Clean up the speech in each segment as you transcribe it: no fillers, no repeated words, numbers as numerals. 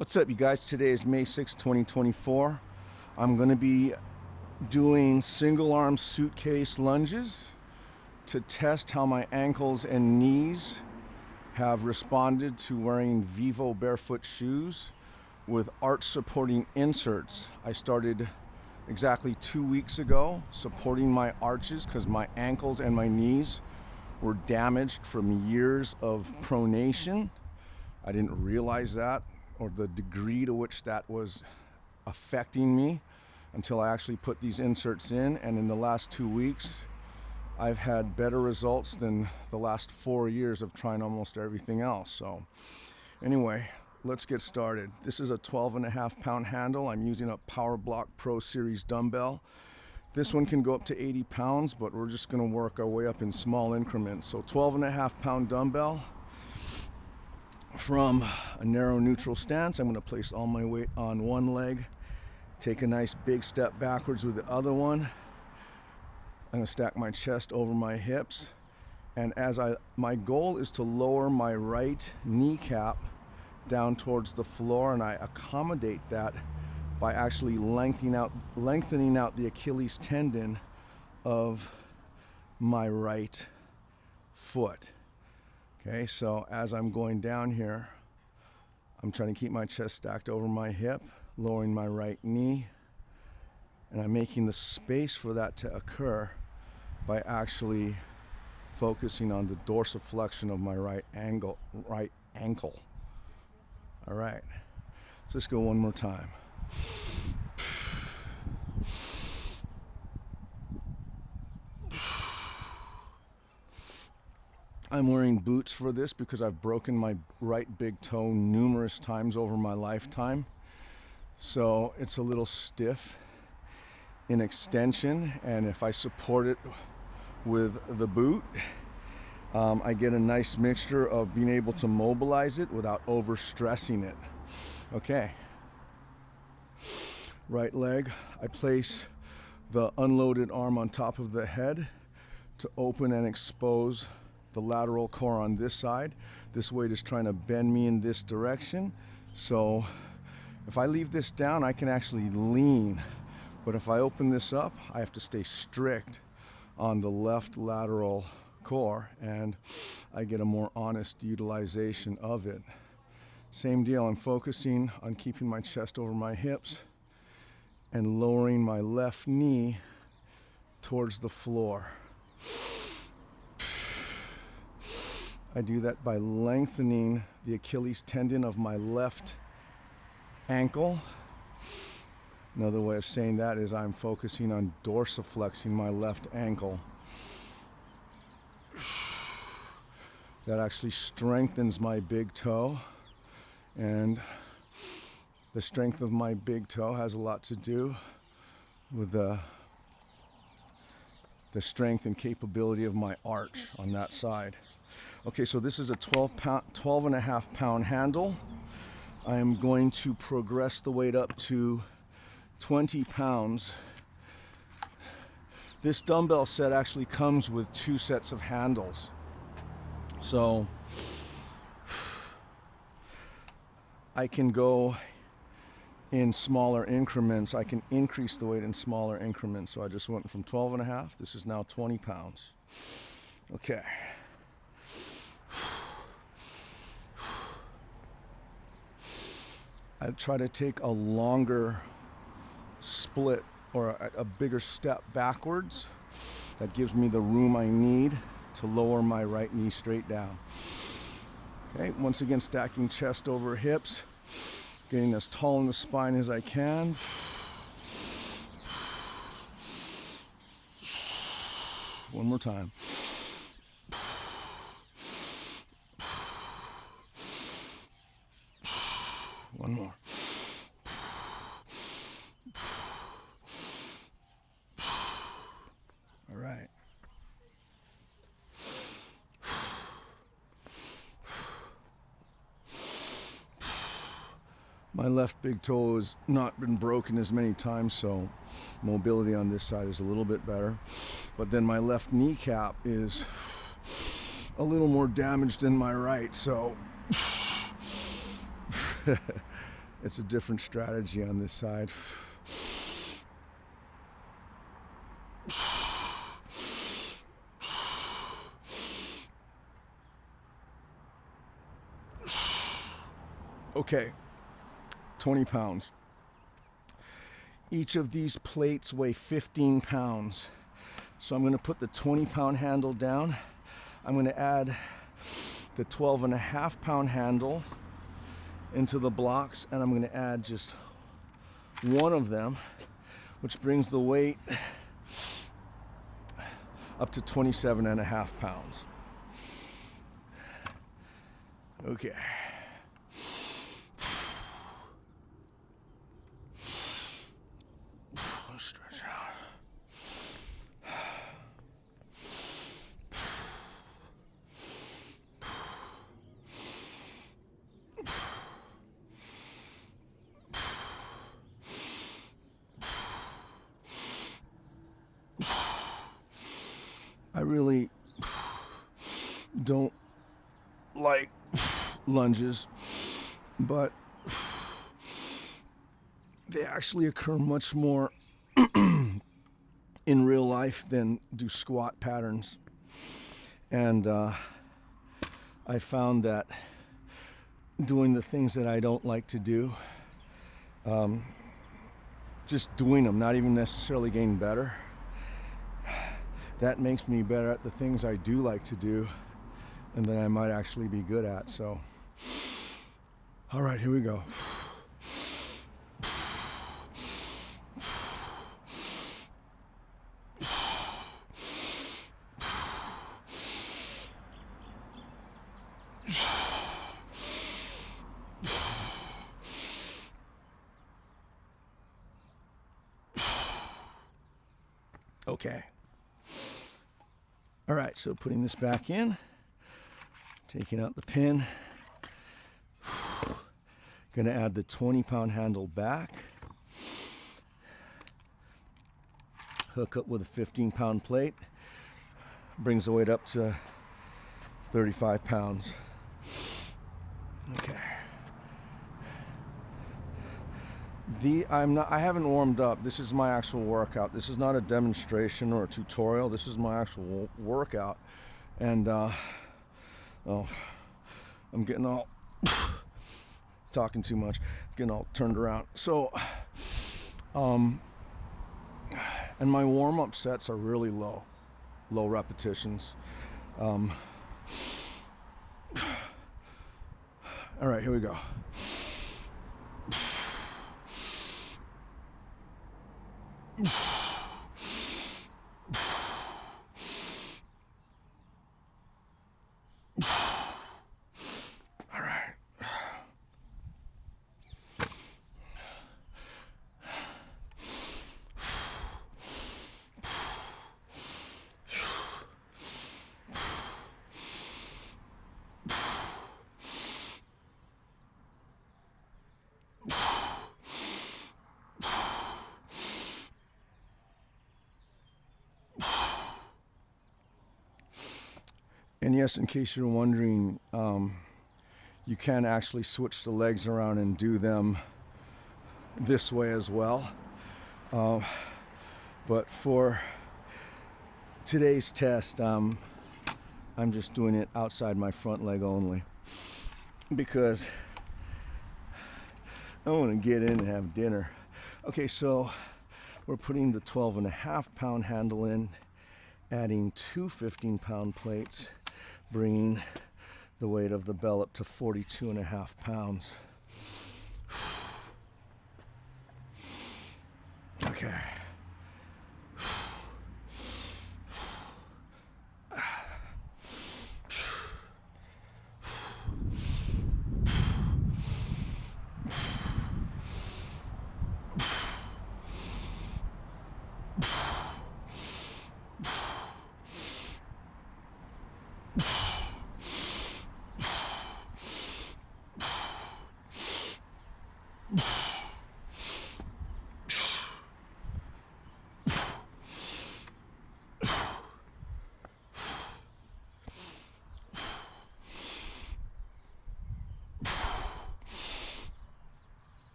What's up, you guys? Today is May 6, 2024. I'm going to be doing single arm suitcase lunges to test how my ankles and knees have responded to wearing Vivo barefoot shoes with arch supporting inserts. I started exactly 2 weeks ago supporting my arches because my ankles and my knees were damaged from years of pronation. I didn't realize that, or the degree to which that was affecting me, until I actually put these inserts in. And in the last 2 weeks, I've had better results than the last 4 years of trying almost everything else. So anyway, let's get started. This is a 12.5 pound handle. I'm using a Power Block Pro Series dumbbell. This one can go up to 80 pounds, but we're just gonna work our way up in small increments. So 12.5 pound dumbbell. From a narrow neutral stance, I'm going to place all my weight on one leg, take a nice big step backwards with the other one. I'm going to stack my chest over my hips, and my goal is to lower my right kneecap down towards the floor, and I accommodate that by actually lengthening out the Achilles tendon of my right foot. Okay, so as I'm going down here, I'm trying to keep my chest stacked over my hip, lowering my right knee, and I'm making the space for that to occur by actually focusing on the dorsiflexion of my right ankle. All right, so let's go one more time. I'm wearing boots for this because I've broken my right big toe numerous times over my lifetime. So it's a little stiff in extension, and if I support it with the boot, I get a nice mixture of being able to mobilize it without overstressing it. Okay. Right leg, I place the unloaded arm on top of the head to open and expose the lateral core on this side. This weight is trying to bend me in this direction. So if I leave this down, I can actually lean. But if I open this up, I have to stay strict on the left lateral core, and I get a more honest utilization of it. Same deal, I'm focusing on keeping my chest over my hips and lowering my left knee towards the floor. I do that by lengthening the Achilles tendon of my left ankle. Another way of saying that is I'm focusing on dorsiflexing my left ankle. That actually strengthens my big toe, and the strength of my big toe has a lot to do with the strength and capability of my arch on that side. Okay, so this is a 12.5 pound handle. I am going to progress the weight up to 20 pounds. This dumbbell set actually comes with 2 sets of handles. So I can go in smaller increments. I can increase the weight in smaller increments. So I just went from 12.5. This is now 20 pounds. Okay. I try to take a longer split or a bigger step backwards. That gives me the room I need to lower my right knee straight down. Okay, once again, stacking chest over hips, getting as tall in the spine as I can. One more time. One more. All right. My left big toe has not been broken as many times, so mobility on this side is a little bit better. But then my left kneecap is a little more damaged than my right, so it's a different strategy on this side. Okay, 20 pounds. Each of these plates weigh 15 pounds. So I'm going to put the 20-pound handle down. I'm going to add the 12.5-pound handle into the blocks, and I'm going to add just one of them, which brings the weight up to 27.5 pounds. Okay. Stretch out. I really don't like lunges, but they actually occur much more in real life than do squat patterns. And I found that doing the things that I don't like to do, just doing them, not even necessarily getting better, that makes me better at the things I do like to do and that I might actually be good at. So, all right, here we go. Okay. All right, so putting this back in, taking out the pin, gonna add the 20-pound handle back, hook up with a 15-pound plate, brings the weight up to 35 pounds. Okay. I haven't warmed up. This is my actual workout. This is not a demonstration or a tutorial. This is my actual workout. And I'm getting all talking too much, getting all turned around. So, and my warm-up sets are really low repetitions. All right, here we go. All right. And yes, in case you're wondering, you can actually switch the legs around and do them this way as well. But for today's test, I'm just doing it outside my front leg only because I want to get in and have dinner. Okay, so we're putting the 12.5-pound handle in, adding two 15-pound plates, bringing the weight of the bell up to 42.5 pounds. Okay.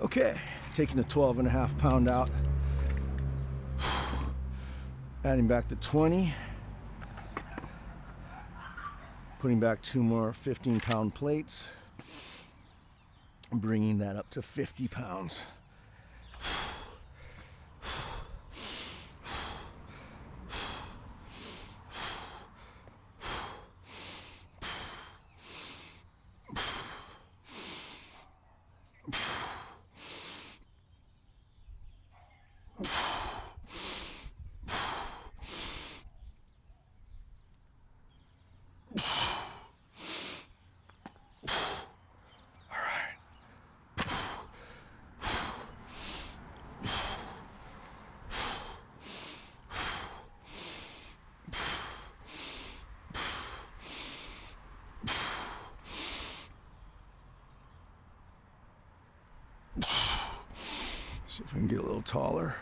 Okay, taking the 12.5 pound out, adding back the 20, putting back 2 more 15-pound plates, bringing that up to 50 pounds. See if we can get a little taller.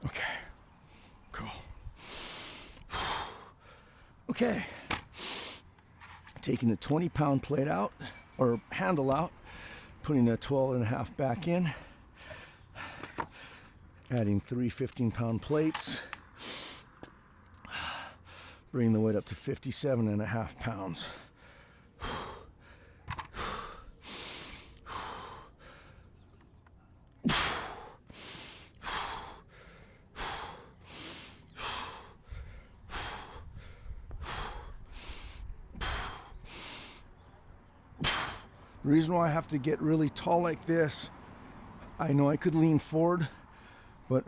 Okay, cool. Okay, taking the 20-pound plate out, or handle out, putting the 12.5 back in, adding 3 15-pound plates, bringing the weight up to 57.5 pounds. The reason why I have to get really tall like this, I know I could lean forward, but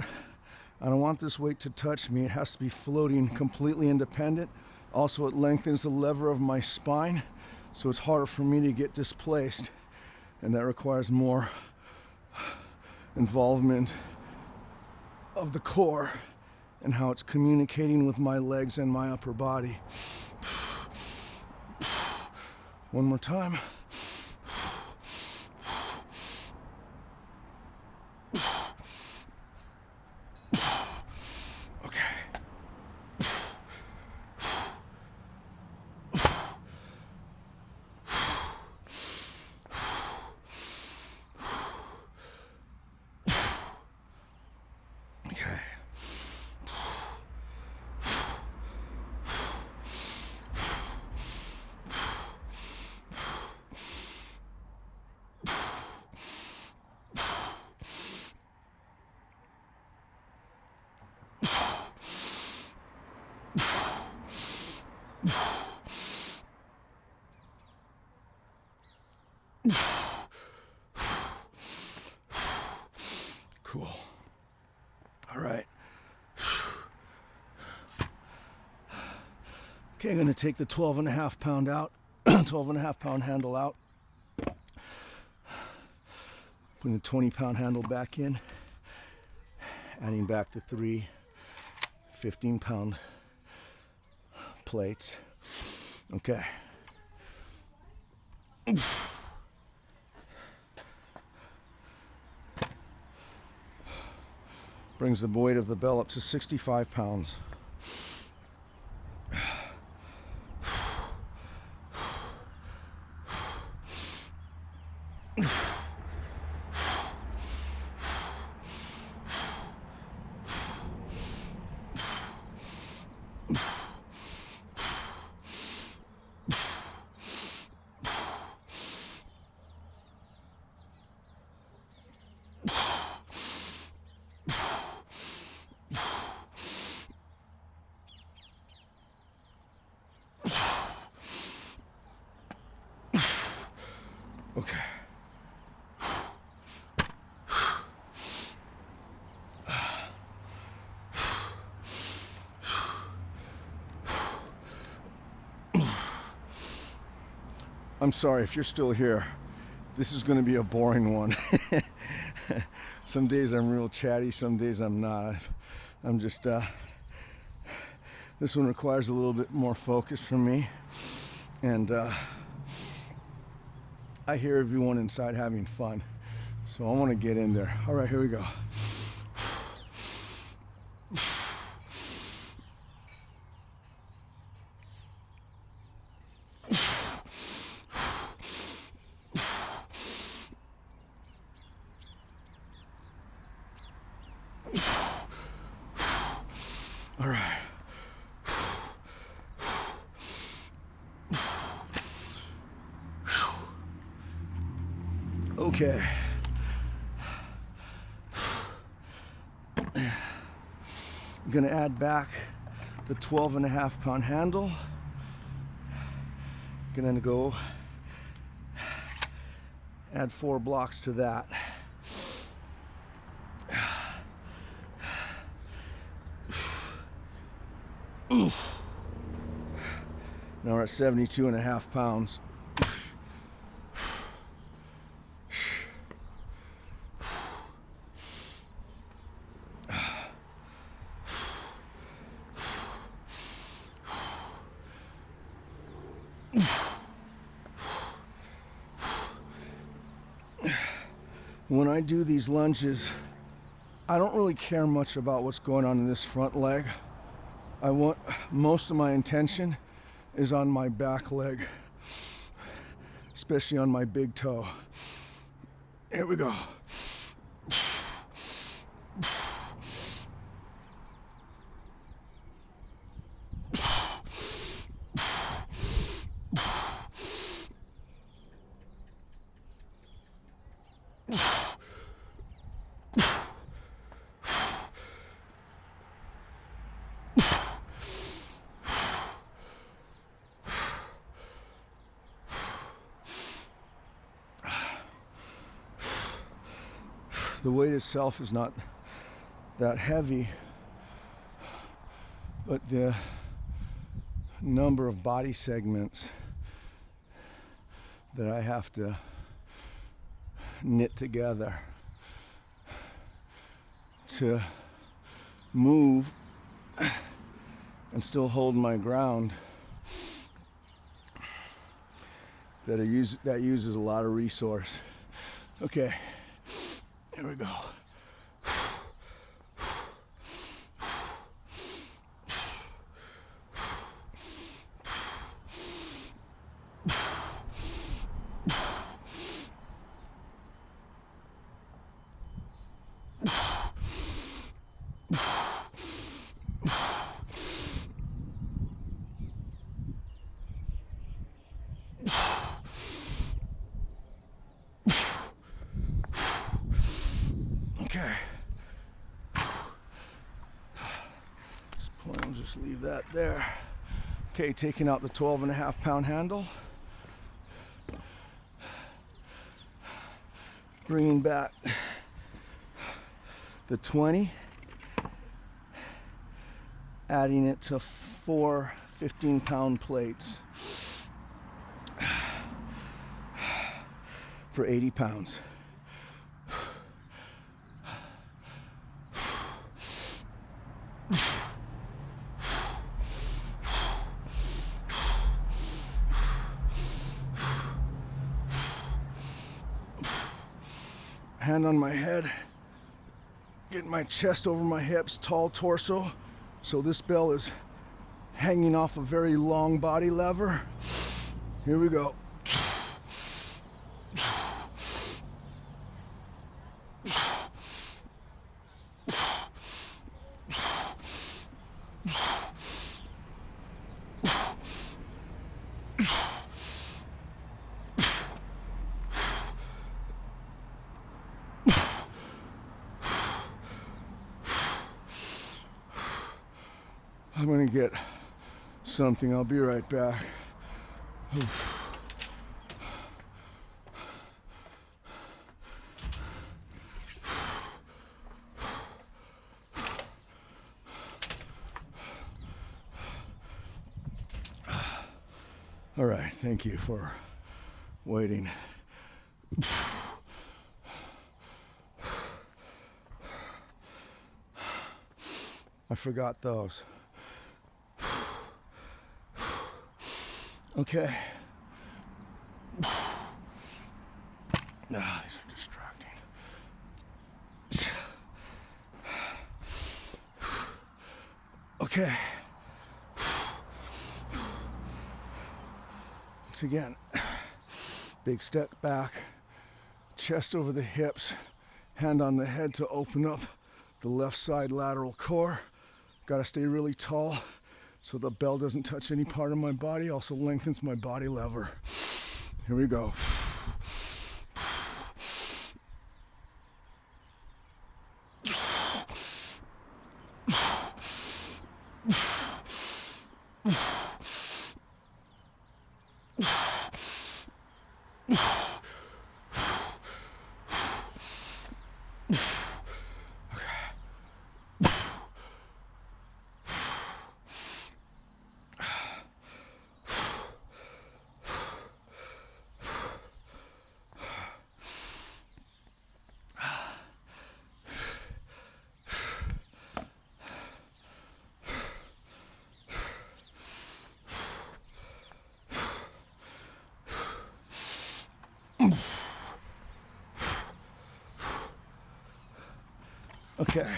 I don't want this weight to touch me. It has to be floating completely independent. Also, it lengthens the lever of my spine, so it's harder for me to get displaced, and that requires more involvement of the core and how it's communicating with my legs and my upper body. One more time. Cool. All right. Okay, I'm going to take the 12.5 pound out, 12.5 pound handle out, putting the 20-pound handle back in, adding back the 3 15-pound plates. Okay. Brings the weight of the bell up to 65 pounds. Okay. I'm sorry if you're still here. This is going to be a boring one. Some days I'm real chatty, some days I'm not. I'm just, this one requires a little bit more focus from me. And I hear everyone inside having fun. So I want to get in there. All right, here we go. Okay. I'm gonna add back the 12.5-pound handle. Gonna go add 4 blocks to that. Now we're at 72.5 pounds. When I do these lunges, I don't really care much about what's going on in this front leg. Most of my intention is on my back leg, especially on my big toe. Here we go. The weight itself is not that heavy, but the number of body segments that I have to knit together to move and still hold my ground, that uses a lot of resource. Okay. Here we go. Okay. Just leave that there. Okay, taking out the 12.5-pound handle. Bringing back the 20. Adding it to 4 15-pound plates for 80 pounds. Hand on my head, getting my chest over my hips, tall torso, so this bell is hanging off a very long body lever. Here we go. I'm gonna get something. I'll be right back. All right, thank you for waiting. I forgot those. Okay. These are distracting. Okay. Once again, big step back, chest over the hips, hand on the head to open up the left side lateral core. Gotta stay really tall so the bell doesn't touch any part of my body, also lengthens my body lever. Here we go. Okay.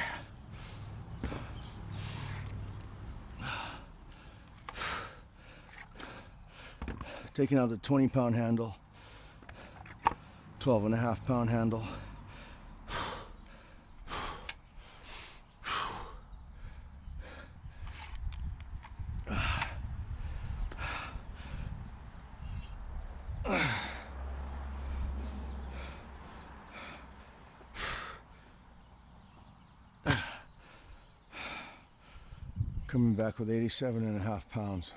Taking out the 20-pound handle, 12.5-pound handle. Coming back with 87.5 pounds.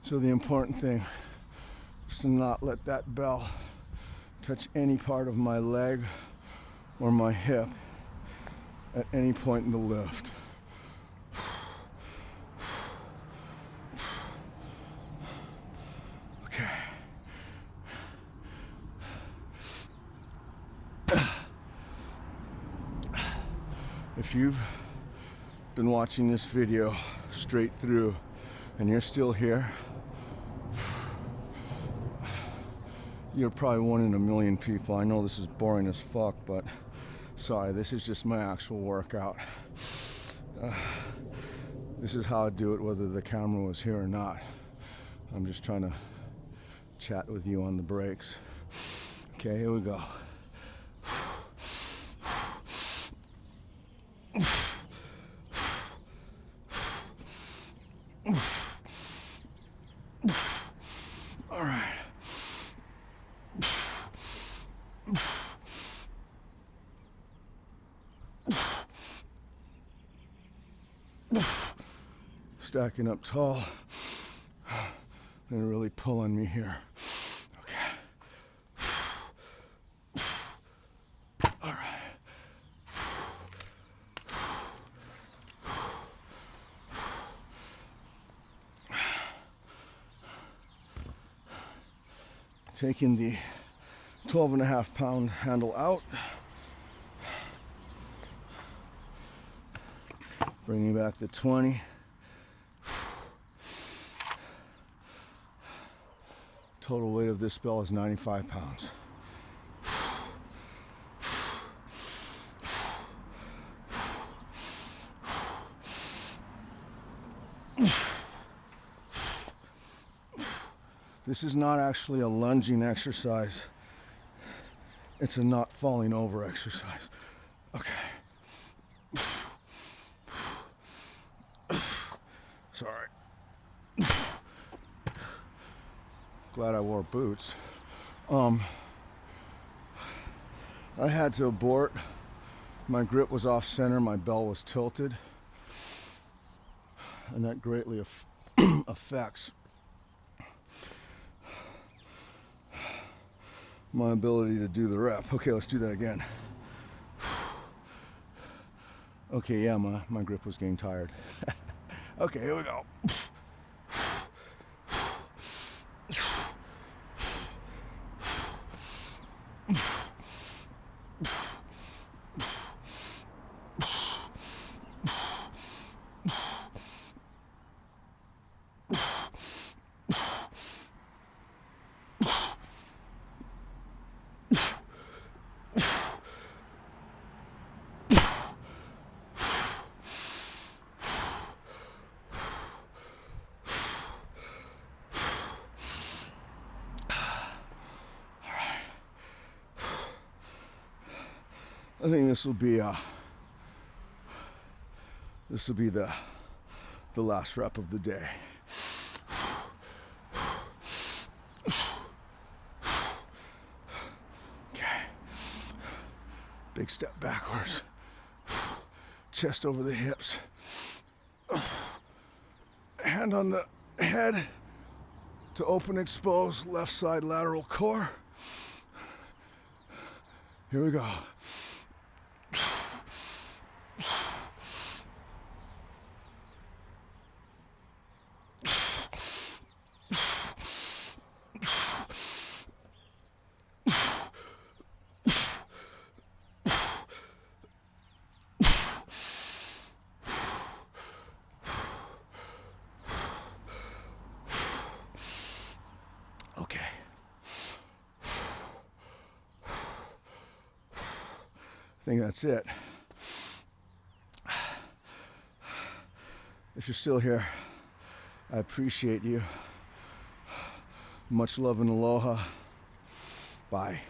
So the important thing is to not let that bell touch any part of my leg or my hip at any point in the lift. Okay. If you've been watching this video straight through and you're still here, you're probably 1 in a million people. I know this is boring as fuck, but sorry, this is just my actual workout. This is how I do it, whether the camera was here or not. I'm just trying to chat with you on the breaks. Okay, here we go. All right. Stacking up tall. They're really pulling me here. Okay. All right. Taking the 12.5-pound handle out. Bringing back the 20. Total weight of this bell is 95 pounds. This is not actually a lunging exercise. It's a not falling over exercise. Okay. Sorry. Glad I wore boots. I had to abort. My grip was off center, my bell was tilted, and that greatly affects my ability to do the rep. Okay, let's do that again. Okay, yeah, my grip was getting tired. Okay, here we go. I think this will be the last rep of the day. Okay. Big step backwards. Chest over the hips. Hand on the head. to open expose left side lateral core. Here we go. Okay. I think that's it. If you're still here, I appreciate you. Much love and aloha. Bye.